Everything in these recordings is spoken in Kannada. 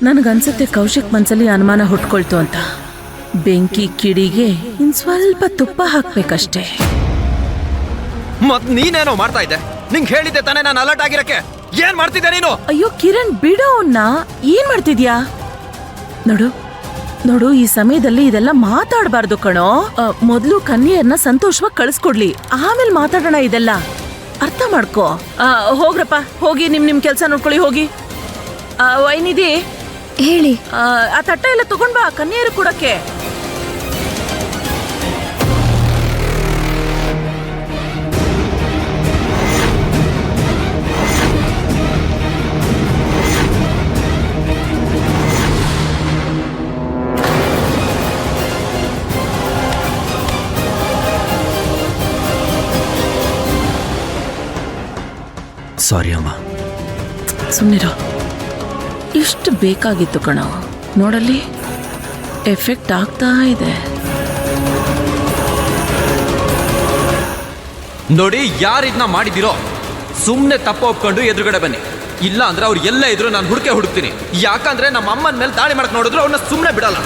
ನನಗನ್ಸುತ್ತೆ ಕೌಶಿಕ್ ಮನ್ಸಲ್ಲಿ ಅನುಮಾನ ಹುಟ್ಕೊಳ್ತು ಅಂತ. ಬೆಂಕಿ ಕಿಡಿಗೆ ಇನ್ ಸ್ವಲ್ಪ ತುಪ್ಪ ಹಾಕ್ಬೇಕಷ್ಟೇ. ಮತ್ ನೀನೇನೋ ಮಾಡ್ತಾ ಇದ್ದೆ? ನಿಂಗೆ ಹೇಳಿದ್ದೆ ತಾನೇ ನಾನು ಅಲರ್ಟ್ ಆಗಿರಕ್ಕೆ. ಏನ್ ಮಾಡ್ತಿದ್ದೆ ನೀನು? ಅಯ್ಯೋ ಕಿರಣ್, ಬಿಡೋ ಅವ್ನ. ಏನ್ ಮಾಡ್ತಿದ್ಯಾ? ನೋಡು ನೋಡು, ಈ ಸಮಯದಲ್ಲಿ ಇದೆಲ್ಲ ಮಾತಾಡಬಾರ್ದು ಕಣೋ. ಮೊದ್ಲು ಕನ್ಯೆಯನ್ನ ಸಂತೋಷವಾಗಿ ಕಳಿಸ್ಕೊಡ್ಲಿ, ಆಮೇಲೆ ಮಾತಾಡೋಣ ಇದೆಲ್ಲ. ಅರ್ಥ ಮಾಡ್ಕೋ. ಹೋಗ್ರಪ್ಪ, ಹೋಗಿ ನಿಮ್ ಕೆಲ್ಸ ನೋಡ್ಕೊಳ್ಳಿ, ಹೋಗಿ. ವೈನಿಧಿ, ಹೇಳಿ. ಆ ತಟ್ಟ ಎಲ್ಲ ತಗೊಂಡ್ ಬಾ ಕನ್ಯೆಯರು ಕೊಡಕ್ಕೆ. ಸಾರಿ ಅಮ್ಮ. ಸುಮ್ಮನಿರೋ. ಇಷ್ಟು ಬೇಕಾಗಿತ್ತು ಕಣೋ. ನೋಡಲ್ಲಿ ಎಫೆಕ್ಟ್ ಆಗ್ತಾ ಇದೆ. ನೋಡಿ, ಯಾರು ಇದನ್ನ ಮಾಡಿದಿರೋ ಸುಮ್ಮನೆ ತಪ್ಪ ಒಪ್ಕೊಂಡು ಎದುರುಗಡೆ ಬನ್ನಿ. ಇಲ್ಲ ಅಂದ್ರೆ ಅವ್ರು ಎಲ್ಲ ಇದ್ರು ನಾನು ಹುಡುಕ್ತೀನಿ. ಯಾಕಂದ್ರೆ ನಮ್ಮ ಅಮ್ಮನ ಮೇಲೆ ದಾಳಿ ಮಾಡಕ್ ನೋಡಿದ್ರು ಅವ್ರನ್ನ ಸುಮ್ಮನೆ ಬಿಡಲ್ಲ.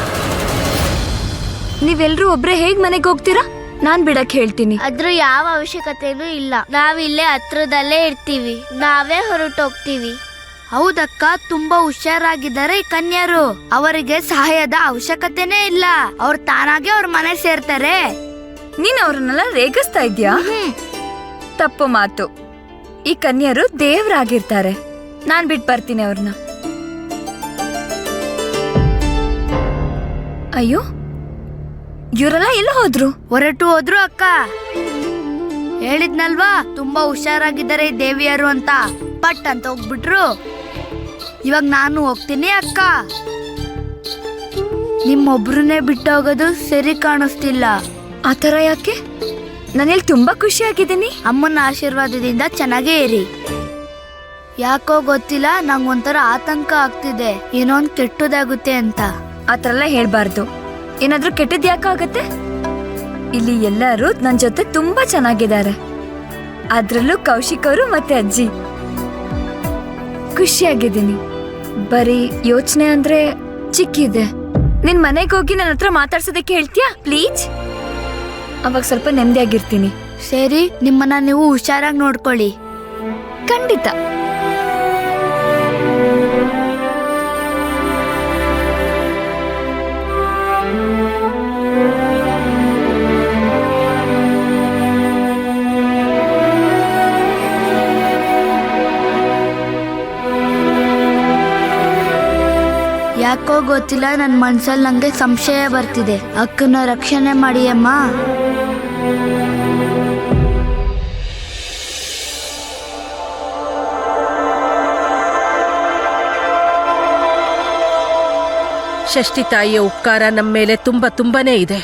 ನೀವೆಲ್ರೂ ಒಬ್ರೆ ಹೇಗ್ ಮನೆಗೆ ಹೋಗ್ತೀರಾ? ನಾನ್ ಬಿಡಕ್ ಹೇಳ್ತೀನಿ. ಅದ್ರ ಯಾವ ಅವಶ್ಯಕತೆನೂ ಇಲ್ಲ. ನಾವಿಲ್ಲೇ ಹತ್ರದಲ್ಲೇ ಇರ್ತೀವಿ, ನಾವೇ ಹೊರಟೋಗ್ತೀವಿ. ಹೌದಕ್ಕ, ತುಂಬಾ ಹುಷಾರಾಗಿದ್ದಾರೆ ಈ ಕನ್ಯರು. ಅವರಿಗೆ ಸಹಾಯದ ಅವಶ್ಯಕತೆನೇ ಇಲ್ಲ. ಅವ್ರು ತಾನಾಗೆ ಅವ್ರ ಮನೆ ಸೇರ್ತಾರೆ. ನೀನ್ ಅವ್ರನ್ನೆಲ್ಲ ರೇಗಿಸ್ತಾ ಇದ್ಯಾ? ತಪ್ಪು ಮಾತು. ಈ ಕನ್ಯರು ದೇವ್ರಾಗಿರ್ತಾರೆ. ನಾನ್ ಬಿಟ್ ಬರ್ತೀನಿ ಅವ್ರನ್ನ. ಅಯ್ಯೋ, ಇವರೆಲ್ಲ ಎಲ್ಲ ಹೋದ್ರು? ಹೊರಟು ಹೋದ್ರು ಅಕ್ಕ. ಹೇಳಿದ್ನಲ್ವಾ ತುಂಬಾ ಹುಷಾರಾಗಿದ್ದಾರೆ ಈ ದೇವಿಯರು ಅಂತ. ಪಟ್ ಅಂತ ಹೋಗ್ಬಿಟ್ರು. ಇವಾಗ ನಾನು ಹೋಗ್ತೀನಿ ಅಕ್ಕ. ನಿಮ್ಮೊಬ್ರನ್ನೇ ಬಿಟ್ಟು ಹೋಗೋದು ಸರಿ ಕಾಣಿಸ್ತಿಲ್ಲ. ಆತರ ಯಾಕೆ? ನಾನಿಲ್ಲಿ ತುಂಬಾ ಖುಷಿಯಾಗಿದ್ದೀನಿ. ಅಮ್ಮನ ಆಶೀರ್ವಾದದಿಂದ ಚೆನ್ನಾಗೇ ಇರಿ. ಯಾಕೋ ಗೊತ್ತಿಲ್ಲ, ನಂಗೊಂಥರ ಆತಂಕ ಆಗ್ತಿದೆ. ಏನೋ ಒಂದ್ ಕೆಟ್ಟದಾಗುತ್ತೆ ಅಂತ. ಆತರ ಎಲ್ಲ ಹೇಳ್ಬಾರ್ದು. ಏನಾದ್ರೂ ಕೆಟ್ಟದ್ ಯಾಕಾಗತ್ತೆ? ಇಲ್ಲಿ ಎಲ್ಲರೂ ನನ್ ಜೊತೆ ತುಂಬಾ ಚೆನ್ನಾಗಿದ್ದಾರೆ. ಅದ್ರಲ್ಲೂ ಕೌಶಿಕ್ ಅವರು ಮತ್ತೆ ಅಜ್ಜಿ. ಖುಷಿಯಾಗಿದ್ದೀನಿ. ಬರೀ ಯೋಚನೆ ಅಂದ್ರೆ ಚಿಕ್ಕಿದೆ. ನಿನ್ ಮನೆಗೆ ಹೋಗಿ ನನ್ನ ಹತ್ರ ಮಾತಾಡ್ಸೋದಕ್ಕೆ ಹೇಳ್ತೀಯಾ ಪ್ಲೀಸ್? ಅವಾಗ ಸ್ವಲ್ಪ ನೆಮ್ಮದಿಯಾಗಿರ್ತೀನಿ. ಸರಿ, ನಿಮ್ಮನ್ನ ನೀವು ಹುಷಾರಾಗಿ ನೋಡ್ಕೊಳ್ಳಿ. ಖಂಡಿತ. ಯಾಕೋ ಗೊತ್ತಿಲ್ಲ, ನನ್ನ ಮನ್ಸಲ್ಲಿ ನಂಗೆ ಸಂಶಯ ಬರ್ತಿದೆ. ಅಕ್ಕನ ರಕ್ಷಣೆ ಮಾಡಿ ಅಮ್ಮ. ಷಷ್ಠಿ ತಾಯಿಯ ಉಪಕಾರ ನಮ್ಮ ಮೇಲೆ ತುಂಬಾನೇ ಇದೆ.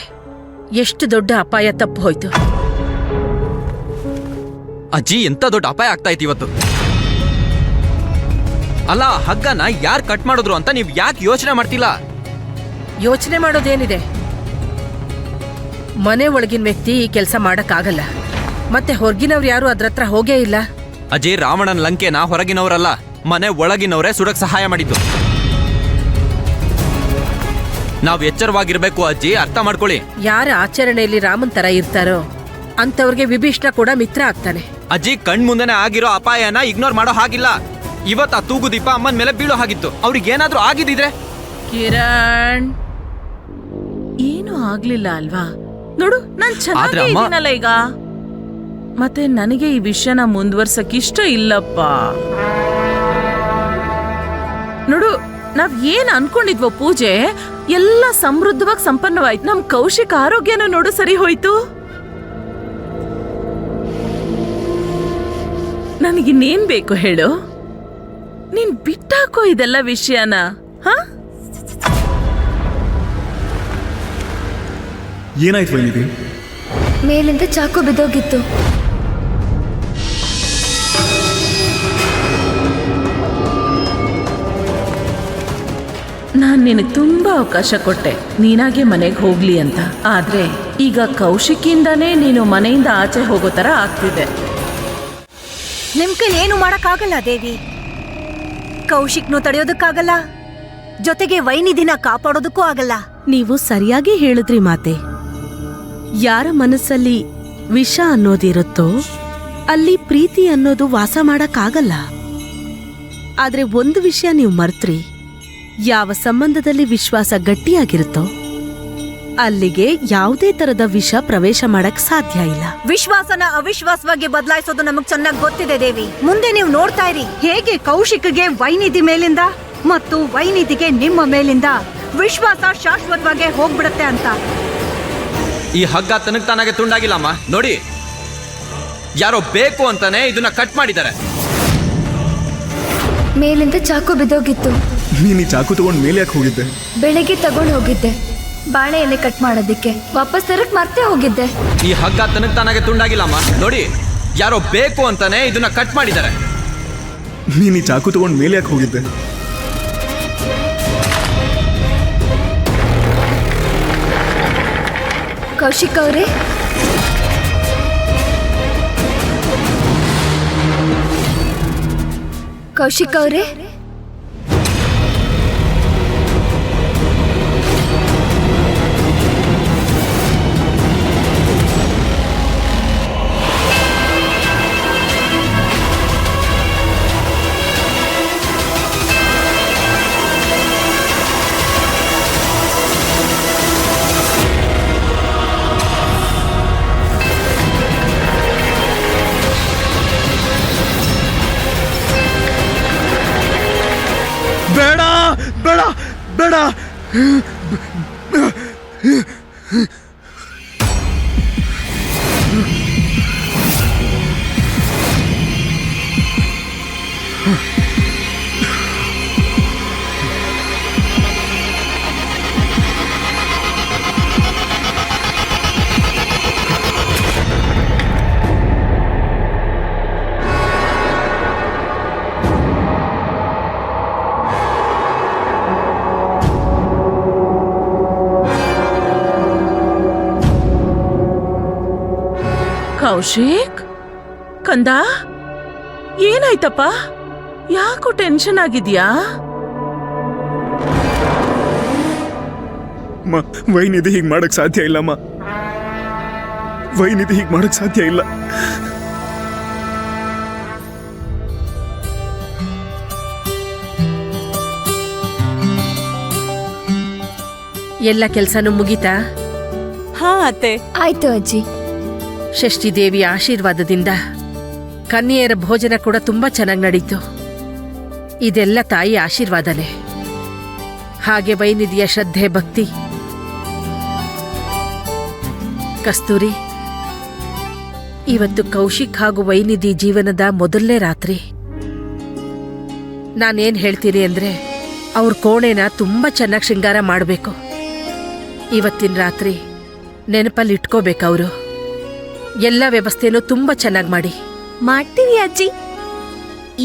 ಎಷ್ಟು ದೊಡ್ಡ ಅಪಾಯ ತಪ್ಪು ಹೋಯ್ತು. ಅಜ್ಜಿ, ಎಂತ ದೊಡ್ಡ ಅಪಾಯ ಆಗ್ತಾ ಇತ್ತು ಇವತ್ತು. ಅಲ್ಲ, ಹಗ್ಗನ ಯಾರು ಕಟ್ ಮಾಡಿದ್ರು ಅಂತ ನೀವ್ ಯಾಕೆ ಯೋಚನೆ ಮಾಡ್ತಿಲ್ಲ? ಯೋಚನೆ ಮಾಡೋದೇನಿದೆ? ಮನೆ ಒಳಗಿನ ವ್ಯಕ್ತಿ ಈ ಕೆಲಸ ಮಾಡಕ್ಕಾಗಲ್ಲ. ಮತ್ತೆ ಹೊರಗಿನವ್ರು ಯಾರು ಅದ್ರ ಹತ್ರ ಹೋಗೇ ಇಲ್ಲ. ಅಜ್ಜಿ, ರಾವಣನ ಲಂಕೆನ ಹೊರಗಿನವರಲ್ಲ, ಮನೆ ಒಳಗಿನವರೇ ಸುಡಕ್ ಸಹಾಯ ಮಾಡಿದ್ದು. ನಾವ್ ಎಚ್ಚರವಾಗಿರ್ಬೇಕು ಅಜ್ಜಿ, ಅರ್ಥ ಮಾಡ್ಕೊಳ್ಳಿ. ಯಾರ ಆಚರಣೆಯಲ್ಲಿ ರಾಮನ್ ತರ ಇರ್ತಾರೋ ಅಂತವ್ರಿಗೆ ವಿಭೀಷಣ ಕೂಡ ಮಿತ್ರ ಆಗ್ತಾನೆ. ಅಜ್ಜಿ, ಕಣ್ ಮುಂದೆನೆ ಆಗಿರೋ ಅಪಾಯನ ಇಗ್ನೋರ್ ಮಾಡೋ ಹಾಗಿಲ್ಲ. ಇವತ್ತು ಆ ತೂಗು ದೀಪ ಅಮ್ಮನ ಮೇಲೆ ಬೀಳೋ ಹಾಗಿತ್ತು. ಅವ್ರಿಗೆ ಏನಾದ್ರೂ ಆಗಿದ್ದಿದ್ರೆ? ಕಿರಣ್, ಏನು ಆಗ್ಲಿಲ್ಲ ಅಲ್ವಾ? ನೋಡು, ನಾನ್ ಚೆನ್ನಾಗಿದ್ದೀನಲ್ಲ ಈಗ. ಮತ್ತೆ ನನಗೆ ಈ ವಿಷಯನ ಮುಂದುವರ್ಸಕ್ ಇಷ್ಟ ಇಲ್ಲಪ್ಪ. ನೋಡು, ನಾವ್ ಏನ್ ಅನ್ಕೊಂಡಿದ್ವೋ ಪೂಜೆ ಎಲ್ಲ ಸಮೃದ್ಧವಾಗಿ ಸಂಪನ್ನವಾಯ್ತು. ನಮ್ ಕೌಶಿಕ್ ಆರೋಗ್ಯನ ನೋಡು ಸರಿ ಹೋಯ್ತು. ನನಗಿನ್ನೇನ್ ಬೇಕು ಹೇಳು? ನೀನ್ ಬಿಟ್ಟಾಕೋ ಇದೆಲ್ಲ ವಿಷಯನ. ಏನಾಯ್ತು ವೈನಿಧಿ? ಮೇಲಿಂದ ಚಾಕು ಬಿದ್ದೋಗಿತ್ತು. ನಾನ್ ನಿನಗೆ ತುಂಬಾ ಅವಕಾಶ ಕೊಟ್ಟೆ ನೀನಾಗೆ ಮನೆಗೆ ಹೋಗ್ಲಿ ಅಂತ. ಆದ್ರೆ ಈಗ ಕೌಶಿಕಿಂದಾನೇ ನೀನು ಮನೆಯಿಂದ ಆಚೆ ಹೋಗೋ ತರ ಆಗ್ತಿದೆ. ನಿಮ್ ಕೈ ಏನು ಮಾಡಕ್ಕಾಗಲ್ಲ ದೇವಿ. ಕೌಶಿಕ್ನು ತಡೆಯೋದಕ್ಕಾಗಲ್ಲ, ಜೊತೆಗೆ ವೈನಿಧಿನ ಕಾಪಾಡೋದಕ್ಕೂ ಆಗಲ್ಲ. ನೀವು ಸರಿಯಾಗಿ ಹೇಳಿದ್ರಿ ಮಾತೆ. ಯಾರ ಮನಸ್ಸಲ್ಲಿ ವಿಷ ಅನ್ನೋದಿರುತ್ತೋ ಅಲ್ಲಿ ಪ್ರೀತಿ ಅನ್ನೋದು ವಾಸ ಮಾಡಕ್ಕಾಗಲ್ಲ. ಆದ್ರೆ ಒಂದು ವಿಷಯ ನೀವು ಮರ್ತ್ರಿ, ಯಾವ ಸಂಬಂಧದಲ್ಲಿ ವಿಶ್ವಾಸ ಗಟ್ಟಿಯಾಗಿರುತ್ತೋ ಅಲ್ಲಿಗೆ ಯಾವುದೇ ತರದ ವಿಷ ಪ್ರವೇಶ ಮಾಡಕ್ ಸಾಧ್ಯ ಇಲ್ಲ. ವಿಶ್ವಾಸನ ಅವಿಶ್ವಾಸವಾಗಿ ಬದಲಾಯಿಸೋದು ನಮಗ್ ಚೆನ್ನಾಗಿ ಗೊತ್ತಿದೆ ದೇವಿ. ಮುಂದೆ ನೀವು ನೋಡ್ತಾ ಇರಿ ಹೇಗೆ ಕೌಶಿಕ್ಗೆ ವೈನಿಧಿ ಮೇಲಿಂದ ಮತ್ತು ವೈನಿಧಿಗೆ ನಿಮ್ಮ ಮೇಲಿಂದ ವಿಶ್ವಾಸ ಶಾಶ್ವತವಾಗಿ ಹೋಗ್ಬಿಡತ್ತೆ ಅಂತ. ಈ ಹಗ್ಗ ತನಗ್ ತಾನಾಗೆ ತುಂಡಾಗಿಲ್ಲಮ್ಮ. ನೋಡಿ, ಯಾರೋ ಬೇಕು ಅಂತಾನೆ ಇದನ್ನ ಕಟ್ ಮಾಡಿದ್ದಾರೆ. ಮೇಲಿಂದ ಚಾಕು ಬಿದ್ದೋಗಿತ್ತು. ನೀನು ಈ ಚಾಕು ತಗೊಂಡು ಮೇಲೆ ಯಾಕೆ ಹೋಗಿದ್ದೆ? ಬೆಳಗ್ಗೆ ತಗೊಂಡು ಹೋಗಿದ್ದೆ ಬಾಳೆ ಎಲೆ ಕಟ್ ಮಾಡೋದಿಕ್ಕೆ. ವಾಪಸ್ ತರಕ್ ಮರ್ತೇ ಹೋಗಿದ್ದೆ. ಈ ಹಗ್ಗ ತನಗ್ ತಾನಾಗೆ ತುಂಡಾಗಿಲ್ಲಮ್ಮ. ನೋಡಿ, ಯಾರೋ ಬೇಕು ಅಂತಾನೆ ಇದನ್ನ ಕಟ್ ಮಾಡಿದ್ದಾರೆ. ನೀನು ಈ ಚಾಕು ತಗೊಂಡು ಮೇಲೆ ಯಾಕೆ ಹೋಗಿದ್ದೆ? ಕೌಶಿಕ್ ಅವರೇ, ಕೌಶಿಕ್ ಅವರೇ, ಬೇಡ ಬೇಡ ಬೇಡ. ಕೌಶಿಕ್ ಕಂದ, ಏನಾಯ್ತಪ್ಪ? ಯಾಕೋ ಟೆನ್ಷನ್ ಆಗಿದ್ಯಾ? ವೈನಿಧಿ ಹೀಗೆ ಮಾಡಕ್ ಸಾಧ್ಯ ಇಲ್ಲಮ್ಮ. ವೈನಿಧಿ ಹೀಗೆ ಮಾಡಕ್ ಸಾಧ್ಯ ಇಲ್ಲ. ಎಲ್ಲ ಕೆಲ್ಸನೂ ಮುಗೀತಾ? ಹಾ ಅತ್ತೆ. ಆಯ್ತು ಅಜ್ಜಿ. ಷಷ್ಠಿ ದೇವಿಯ ಆಶೀರ್ವಾದದಿಂದ ಕನ್ಯೆಯರ ಭೋಜನ ಕೂಡ ತುಂಬಾ ಚೆನ್ನಾಗಿ ನಡೀತು. ಇದೆಲ್ಲ ತಾಯಿ ಆಶೀರ್ವಾದನೆ. ಹಾಗೆ ವೈನಿಧಿಯ ಶ್ರದ್ಧೆ ಭಕ್ತಿ. ಕಸ್ತೂರಿ, ಇವತ್ತು ಕೌಶಿಕ್ ಹಾಗೂ ವೈನಿಧಿ ಜೀವನದ ಮೊದಲನೇ ರಾತ್ರಿ. ನಾನೇನ್ ಹೇಳ್ತೀನಿ ಅಂದ್ರೆ ಅವ್ರ ಕೋಣೆನ ತುಂಬಾ ಚೆನ್ನಾಗಿ ಶೃಂಗಾರ ಮಾಡಬೇಕು. ಇವತ್ತಿನ ರಾತ್ರಿ ನೆನಪಲ್ಲಿ ಇಟ್ಕೋಬೇಕವ್ರು. ಎಲ್ಲ ವ್ಯವಸ್ಥೆನೂ ತುಂಬಾ ಚೆನ್ನಾಗಿ ಮಾಡಿ. ಮಾಡ್ತೀವಿ ಅಜ್ಜಿ.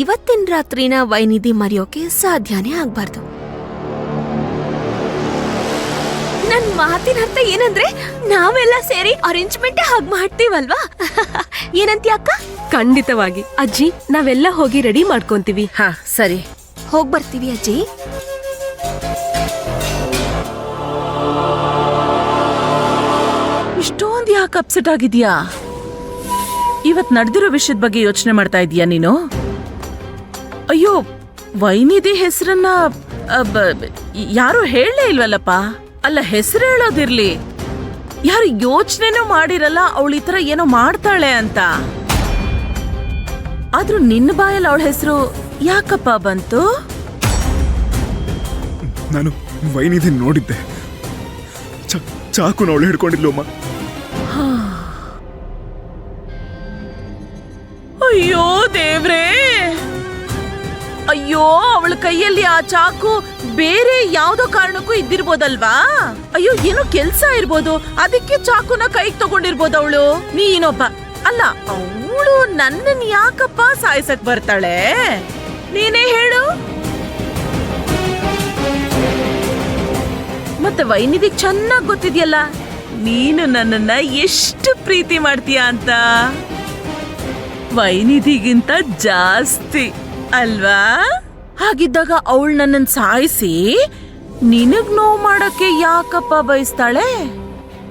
ಇವತ್ತಿನ ರಾತ್ರಿನ ವೈನಿಧಿ ಮರೆಯೋಕೆ ಸಾಧ್ಯನೇ ಆಗ್ಬಾರ್ದು. ನನ್ ಮಾತಿನ ಅರ್ಥ ಏನಂದ್ರೆ ನಾವೆಲ್ಲ ಸೇರಿ ಅರೇಂಜ್ಮೆಂಟ್ ಹಾಗೆ ಮಾಡ್ತೀವಲ್ವಾ? ಏನಂತೀಯ ಅಕ್ಕ? ಖಂಡಿತವಾಗಿ ಅಜ್ಜಿ, ನಾವೆಲ್ಲ ಹೋಗಿ ರೆಡಿ ಮಾಡ್ಕೊಂತೀವಿ. ಹಾ ಸರಿ, ಹೋಗ್ ಬರ್ತೀವಿ ಅಜ್ಜಿ. ಇಷ್ಟೊಂದು ಯಾಕೆ ಅಪ್ಸೆಟ್ ಆಗಿದ್ಯಾ? ಇವತ್ ನಡೆದಿರೋ ವಿಷಯದ ಬಗ್ಗೆ ಯೋಚನೆ ಮಾಡ್ತಾ ಇದೀಯಾ ನೀನು? ಅಯ್ಯೋ, ವೈನಿಧಿ ಹೆಸರನ್ನ ಯಾರು ಹೇಳಲೇ ಇಲ್ವಲ್ಲಪ್ಪ. ಅಲ್ಲ, ಹೆಸರು ಹೇಳೋದಿರ್ಲಿ, ಯಾರು ಯೋಚನೆನೂ ಮಾಡಿರಲ್ಲ ಅವಳು ಈ ತರ ಏನೋ ಮಾಡ್ತಾಳೆ ಅಂತ. ಆದ್ರೂ ನಿನ್ನ ಬಾಯಲ್ಲಿ ಅವಳ ಹೆಸರು ಯಾಕಪ್ಪ ಬಂತು? ನಾನು ವೈನಿಧಿ ನೋಡಿದ್ದೆ. ಚಾಕುನ ಅವಳು ಹಿಡ್ಕೊಂಡಿದ್ಲು ಅಮ್ಮ. ಅಯ್ಯೋ ದೇವ್ರೇ, ಅಯ್ಯೋ, ಅವಳ ಕೈಯಲ್ಲಿ ಆ ಚಾಕು ಬೇರೆ ಯಾವ್ದೋ ಕಾರಣಕ್ಕೂ ಇದ್ದಿರ್ಬೋದಲ್ವಾ? ಅಯ್ಯೋ, ಏನೋ ಕೆಲ್ಸ ಇರ್ಬೋದು, ಅದಕ್ಕೆ ಚಾಕುನ ಕೈಗೆ ತಗೊಂಡಿರ್ಬೋದು ಅವಳು. ನೀನೊಬ್ಬ ಅಲ್ಲ, ಅವಳು ನನ್ನನ್ ಯಾಕಪ್ಪ ಸಾಯ್ಸಕ್ ಬರ್ತಾಳೆ? ನೀನೇ ಹೇಳು. ಮತ್ತೆ ವೈನಿಧಿಗ್ ಚೆನ್ನಾಗ್ ಗೊತ್ತಿದ್ಯಲ್ಲ ನೀನು ನನ್ನನ್ನ ಎಷ್ಟು ಪ್ರೀತಿ ಮಾಡ್ತೀಯ ಅಂತ. ವೈನಿಧಿಗಿಂತ ಜಾಸ್ತಿ ಅಲ್ವಾ? ಹಾಗಿದ್ದಾಗ ಅವಳು ನನ್ನನ್ ಸಾಯಿಸಿ ನಿನಗ್ ನೋವು ಮಾಡಕ್ಕೆ ಯಾಕಪ್ಪ ಬಯಸ್ತಾಳೆ?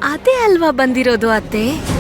ಅದೇ ಅಲ್ವಾ ಬಂದಿರೋದು ಅತ್ತೆ.